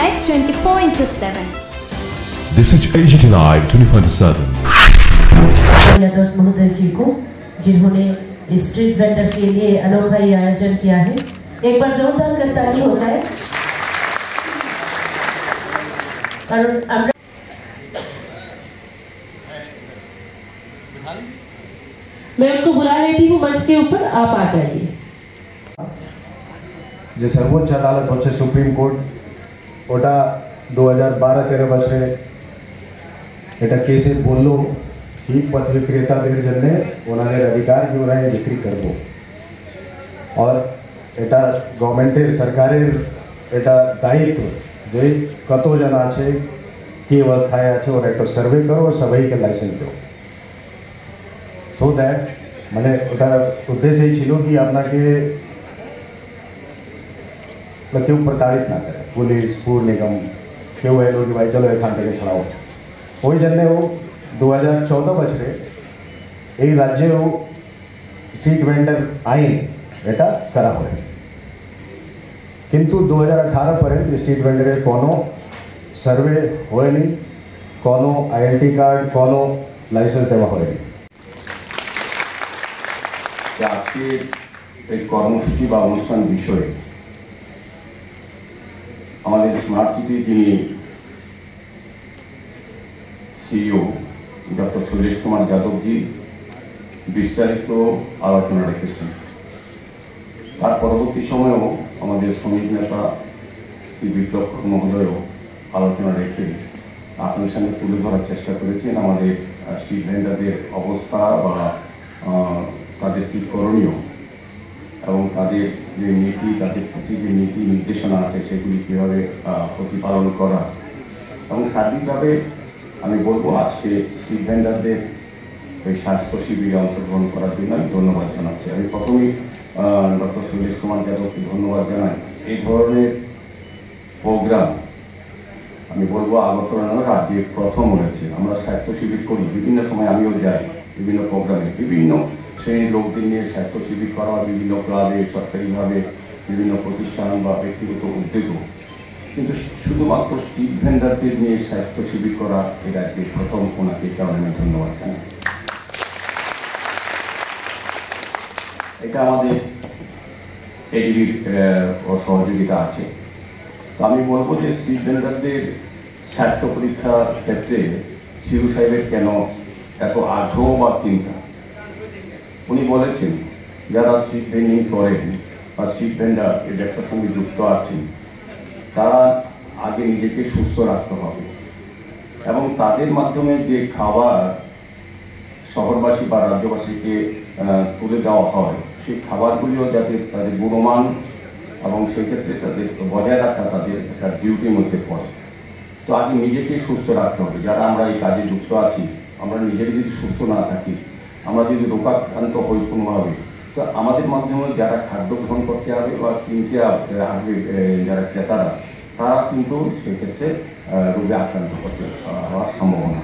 Live 24/7. This is AGT Live 24/7. Yadav महोदय जी को जिन्होंने इस स्ट्रीट वेंडर के लिए अनोखा ही आयोजन किया है, एक बार जोरदार करताली हो जाए। मैं उनको बुला लेती हूँ मंच के ऊपर, आप आ जाइए। যে সর্বোচ্চ আদালত হচ্ছে সুপ্রিম কোর্ট, ওটা 2012-13 বছরে এটা কেসে বললো ঠিক পথ বিক্রেতাদের জন্য ওনাদের অধিকার কি ওরা বিক্রি করব, আর এটা গভর্নমেন্টের সরকারের এটা দায়িত্ব যে কতজন আছে কি অবস্থায় আছে ওরা একটা সার্ভে করো, সবাইকে লাইসেন্স দাও। সো দ্যাট মানে ওটা উদ্দেশ্যই ছিল কি আপনাকে কেউ প্রতারিত না করে, পুলিশ পুর নিগম কেউ এলো কি ভাই চলো এখান থেকে ছাড়াও। ওই জন্যেও 2014 বছরে এই রাজ্যেও স্ট্রিট ভেন্ডার আইন এটা করা হয়, কিন্তু 2018 পর্যন্ত স্ট্রিট ভেন্ডারের কোনো সার্ভে হয়নি, কোনো আইডেন্টি কার্ড, কোনো লাইসেন্স দেওয়া হয়নি। আজকে এই কর্মসূচি বা অনুষ্ঠান বিষয়ে আমাদের স্মার্ট সিটি যিনি সিইও ডক্টর শৈলেশ কুমার যাদবজি বিস্তারিত আলোচনা রেখেছেন। তার পরবর্তী সময়েও আমাদের শ্রমিক নেতা শ্রী বিপ্লব মহোদয়ও আলোচনা রেখে আপনার সামনে তুলে ধরার চেষ্টা করেছেন আমাদের স্ট্রিট ভেন্ডারদের অবস্থা বা তাদের কী করণীয় এবং তাদের যে নীতি, তাদের প্রতি যে নীতি নির্দেশনা আছে সেগুলি কীভাবে প্রতিপালন করা, এবং সার্বিকভাবে আমি বলবো আজকে স্ট্রিট ভেন্ডারদের এই স্বাস্থ্য শিবিরে অংশগ্রহণ করার জন্য আমি ধন্যবাদ জানাচ্ছি। আমি প্রথমেই ডক্টর শৈলেশ কুমার যাদবকে ধন্যবাদ জানাই। এই ধরনের প্রোগ্রাম আমি বলবো আগরতলা রাজ্যে প্রথম হয়েছে। আমরা স্বাস্থ্য শিবির করি, বিভিন্ন সময় আমিও যাই বিভিন্ন প্রোগ্রামে, বিভিন্ন শ্রেণীর লোকদের নিয়ে স্বাস্থ্য শিবির করা, বিভিন্ন ক্লাবে, সরকারিভাবে, বিভিন্ন প্রতিষ্ঠান বা ব্যক্তিগত উদ্যোগও, কিন্তু শুধুমাত্র স্ট্রিট ভেন্ডারদের নিয়ে স্বাস্থ্য শিবির করা এই রাজ্যে প্রথম। ওনাকে কারণে আমি ধন্যবাদ জানাই। এটা আমাদের এডিবির সহযোগিতা আছে। তো আমি বলবো যে স্ট্রিট ভেন্ডারদের স্বাস্থ্য পরীক্ষার ক্ষেত্রে সিরু সাহেবের কেন এত আগ্রহ বা চিন্তা। উনি বলেছেন যারা স্ট্রিট ভেন্ডিং করেন বা স্ট্রিট ভেন্ডার এই ব্যবসার সঙ্গে যুক্ত আছেন, তারা আগে নিজেকে সুস্থ রাখতে হবে এবং তাদের মাধ্যমে যে খাবার শহরবাসী বা রাজ্যবাসীকে তুলে দেওয়া হয় সেই খাবারগুলিও যাতে তাদের গুণমান এবং সেক্ষেত্রে তাদের বজায় রাখা তাদের একটা ডিউটির মধ্যে পড়ে। তো আগে নিজেকেই সুস্থ রাখতে হবে। যারা আমরা এই কাজে যুক্ত আছি, আমরা নিজেকে যদি সুস্থ না থাকি, আমরা যদি রোগাক্রান্ত হই কোনোভাবে, তো আমাদের মাধ্যমে যারা খাদ্য গ্রহণ করতে হবে বা কিনতে আসবে যারা ক্রেতারা, তারা কিন্তু সেক্ষেত্রে রোগে আক্রান্ত হওয়ার সম্ভাবনা।